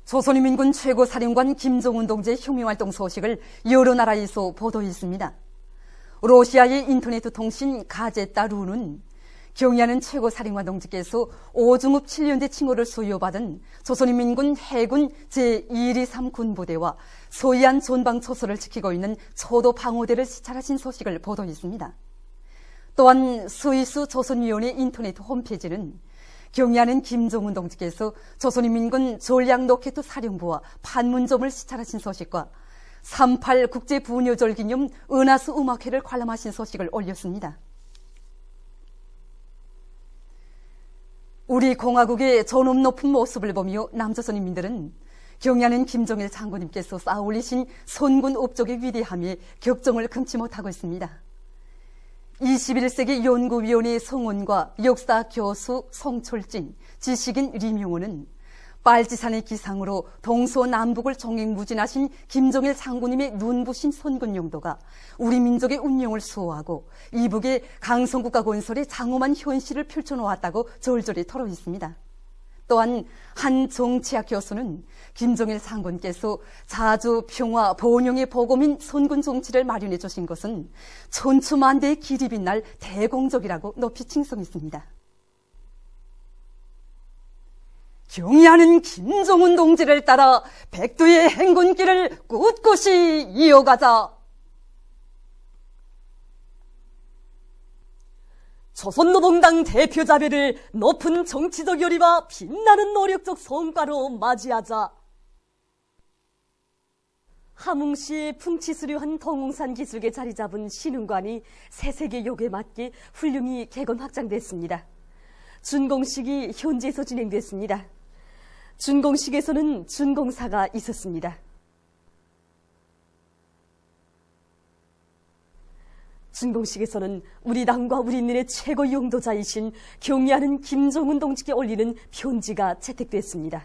조선인민군 최고사령관 김정은 동지의 혁명활동 소식을 여러 나라에서 보도했습니다. 러시아의 인터넷 통신 가제따루는 경의하는 최고사령관 동지께서 오중읍 7년대 칭호를 수여받은 조선인민군 해군 제123 군부대와 소이안 전방초소를 지키고 있는 초도 방어대를 시찰하신 소식을 보도했습니다. 또한 스위스 조선위원회 인터넷 홈페이지는 경의하는 김정은 동지께서 조선인민군 전략로켓 사령부와 판문점을 시찰하신 소식과 3.8 국제분여절 기념 은하수 음악회를 관람하신 소식을 올렸습니다. 우리 공화국의 존엄 높은 모습을 보며 남조선인민들은 경의하는 김정일 장군님께서 쌓아올리신 선군 업적의 위대함에 격정을 금치 못하고 있습니다. 21세기 연구위원회 성원과 역사 교수 송철진, 지식인 리명호는 빨치산의 기상으로 동서남북을 종횡무진하신 김정일 장군님의 눈부신 선군 용도가 우리 민족의 운명을 수호하고 이북의 강성국가 건설의 장엄한 현실을 펼쳐놓았다고 절절히 토로했습니다. 또한 한 정치학 교수는 김정일 장군께서 자주 평화 번영의 보검인 선군 정치를 마련해 주신 것은 천추만대의 길이 빛날 대공적이라고 높이 칭송했습니다. 경의하는 김정은 동지를 따라 백두의 행군길을 꿋꿋이 이어가자. 조선노동당 대표자배를 높은 정치적 열의와 빛나는 노력적 성과로 맞이하자. 함흥시의 풍치수려한 동웅산 기슭에 자리 잡은 신흥관이 새세계 욕에 맞게 훌륭히 개건 확장됐습니다. 준공식이 현지에서 진행됐습니다. 준공식에서는 준공사가 있었습니다. 준공식에서는 우리 당과 우리 인민의 최고 용도자이신 경의하는 김정은 동지께 올리는 편지가 채택됐습니다.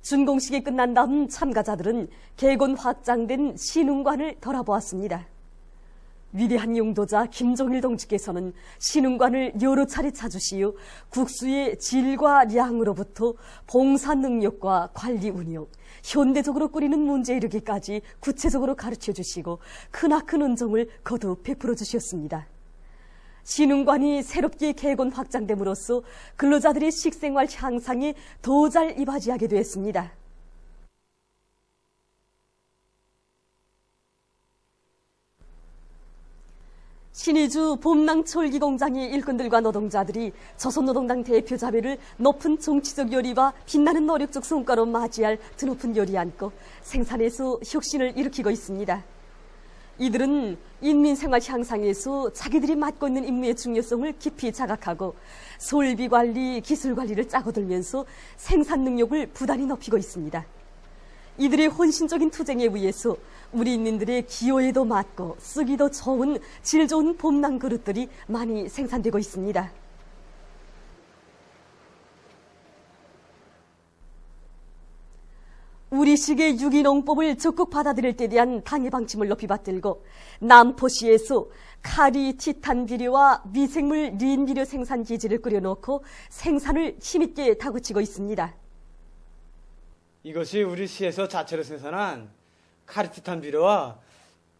준공식이 끝난 다음 참가자들은 개건 확장된 신흥관을 돌아보았습니다. 위대한 용도자 김정일 동지께서는 신흥관을 여러 차례 찾으시어 국수의 질과 량으로부터 봉사 능력과 관리 운영, 현대적으로 꾸리는 문제에 이르기까지 구체적으로 가르쳐 주시고 크나큰 은총을 거듭 베풀어 주셨습니다. 신흥관이 새롭게 개건 확장됨으로써 근로자들의 식생활 향상에 더 잘 이바지하게 되었습니다. 신의주 봄낭철기 공장의 일꾼들과 노동자들이 조선노동당 대표자배를 높은 정치적 열의와 빛나는 노력적 성과로 맞이할 드높은 열의 안고 생산에서 혁신을 일으키고 있습니다. 이들은 인민생활 향상에서 자기들이 맡고 있는 임무의 중요성을 깊이 자각하고 설비 관리, 기술 관리를 짜고들면서 생산 능력을 부단히 높이고 있습니다. 이들의 헌신적인 투쟁에 의해서 우리 인민들의 기호에도 맞고 쓰기도 좋은 질 좋은 봄낭 그릇들이 많이 생산되고 있습니다. 우리식의 유기농법을 적극 받아들일 때 대한 당의 방침을 높이 받들고 남포시에서 카리 티탄 비료와 미생물 린 비료 생산 기지를 꾸려놓고 생산을 힘있게 다그치고 있습니다. 이것이 우리 시에서 자체로 생산한 카리티탄 비료와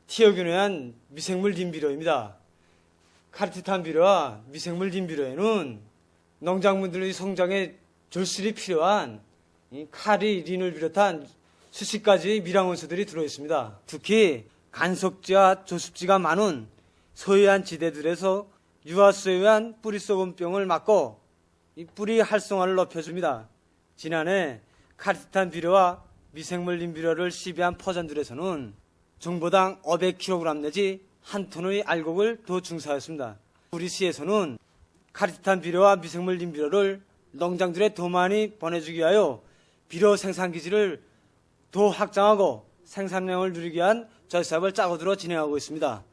티어균해한 미생물 린 비료입니다. 카리티탄 비료와 미생물 린 비료에는 농작물들의 성장에 절실히 필요한 카리, 린을 비롯한 수십 가지의 미량원소들이 들어있습니다. 특히 간석지와 조습지가 많은 서해안 지대들에서 유화수에 의한 뿌리쏘금병을 막고 이 뿌리 활성화를 높여줍니다. 지난해 카리티탄 비료와 미생물 린 비료를 시비한 포장들에서는 정보당 500kg 내지 1톤의 알곡을 더 증사했습니다. 우리 시에서는 카리티탄 비료와 미생물 린 비료를 농장들에 더 많이 보내주기 위하여 비료 생산 기지를 더 확장하고 생산량을 누리기 위한 저사업을 짜고들어 진행하고 있습니다.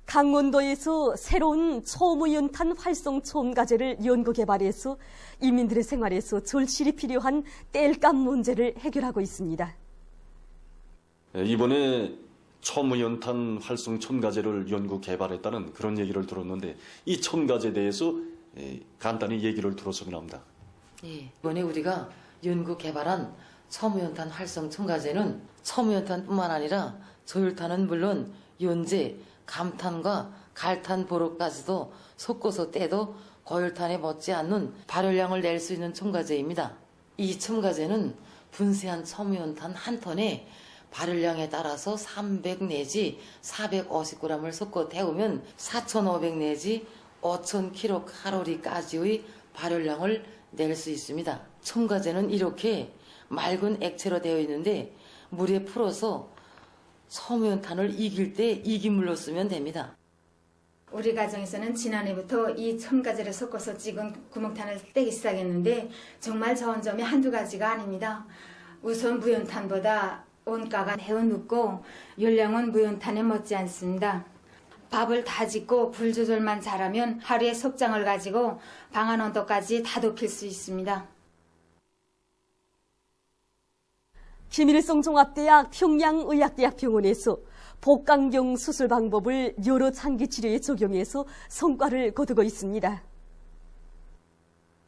강원도에서 새로운 초무연탄 활성 첨가제를 연구 개발해서 인민들의 생활에서 절실히 필요한 땔감 문제를 해결하고 있습니다. 이번에 초무연탄 활성 첨가제를 연구 개발했다는 그런 얘기를 들었는데 이 첨가제에 대해서 간단히 얘기를 들었으면 합니다. 예, 이번에 우리가 연구 개발한 첨우연탄 활성 첨가제는 첨우연탄뿐만 아니라 저율탄은 물론 연제, 감탄과 갈탄 보로까지도 섞어서 떼도 고열탄에 못지않는 발열량을 낼 수 있는 첨가제입니다. 이 첨가제는 분쇄한 첨우연탄 한 톤에 발열량에 따라서 300 내지 450g을 섞어 태우면 4,500 내지 5,000kcal까지의 발열량을 낼 수 있습니다. 첨가제는 이렇게 맑은 액체로 되어 있는데 물에 풀어서 첨우연탄을 이길 때 이기물로 쓰면 됩니다. 우리 가정에서는 지난해부터 이 첨가제를 섞어서 찍은 구멍탄을 떼기 시작했는데 정말 좋은 점이 한두 가지가 아닙니다. 우선 무연탄보다 원가가 매우 높고 열량은 무연탄에 못지않습니다. 밥을 다 짓고 불 조절만 잘하면 하루에 석장을 가지고 방안 온도까지 다 높일 수 있습니다. 김일성 종합대학 평양의학대학 병원에서 복강경 수술 방법을 여러 장기 치료에 적용해서 성과를 거두고 있습니다.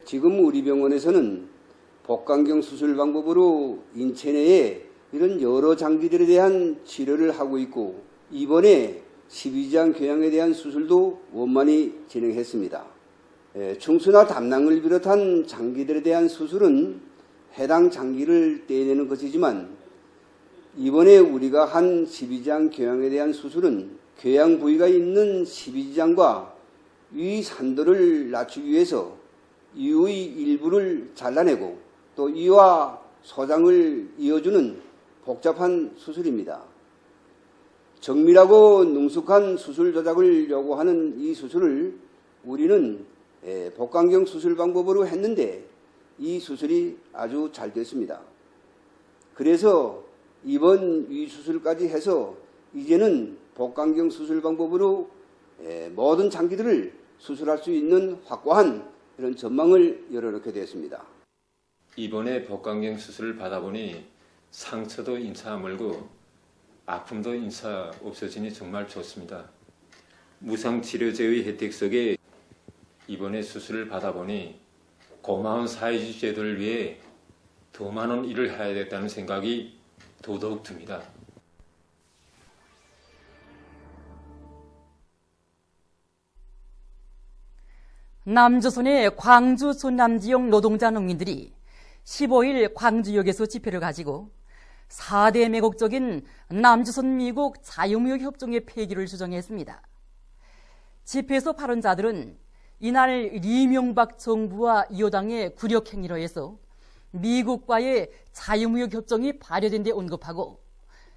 지금 우리 병원에서는 복강경 수술 방법으로 인체 내에 이런 여러 장기들에 대한 치료를 하고 있고 이번에 12장 교양에 대한 수술도 원만히 진행했습니다. 충수나 담낭을 비롯한 장기들에 대한 수술은 해당 장기를 떼내는 것이지만 이번에 우리가 한 12장 교양에 대한 수술은 교양 부위가 있는 12지장과 위 산도를 낮추기 위해서 이의 일부를 잘라내고 또 이와 소장을 이어주는 복잡한 수술입니다. 정밀하고 능숙한 수술 조작을 요구하는 이 수술을 우리는 복강경 수술 방법으로 했는데 이 수술이 아주 잘 됐습니다. 그래서 이번 위 수술까지 해서 이제는 복강경 수술 방법으로 모든 장기들을 수술할 수 있는 확고한 이런 전망을 열어놓게 되었습니다. 이번에 복강경 수술을 받아보니 상처도 인차 아물고 아픔도 인차 없어지니 정말 좋습니다. 무상치료제의 혜택 속에 이번에 수술을 받아보니 고마운 사회주의제도를 위해 더 많은 일을 해야겠다는 생각이 더더욱 듭니다. 남조선의 광주 전남 지역 노동자 농민들이 15일 광주역에서 집회를 가지고 4대 매국적인 남조선 미국 자유무역 협정의 폐기를 주장했습니다. 집회에서 발언자들은 이날 이명박 정부와 여당의 굴욕행위로 해서 미국과의 자유무역 협정이 발효된 데 언급하고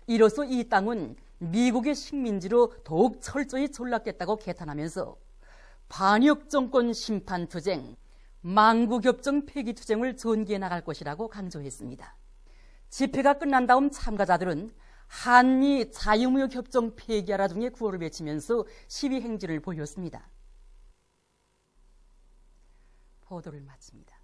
이로써 이 땅은 미국의 식민지로 더욱 철저히 전락됐다고 개탄하면서 반역 정권 심판 투쟁, 만국협정 폐기 투쟁을 전개해 나갈 것이라고 강조했습니다. 집회가 끝난 다음 참가자들은 한미 자유무역 협정 폐기하라 등의 구호를 외치면서 시위 행진을 보였습니다. 보도를 마칩니다.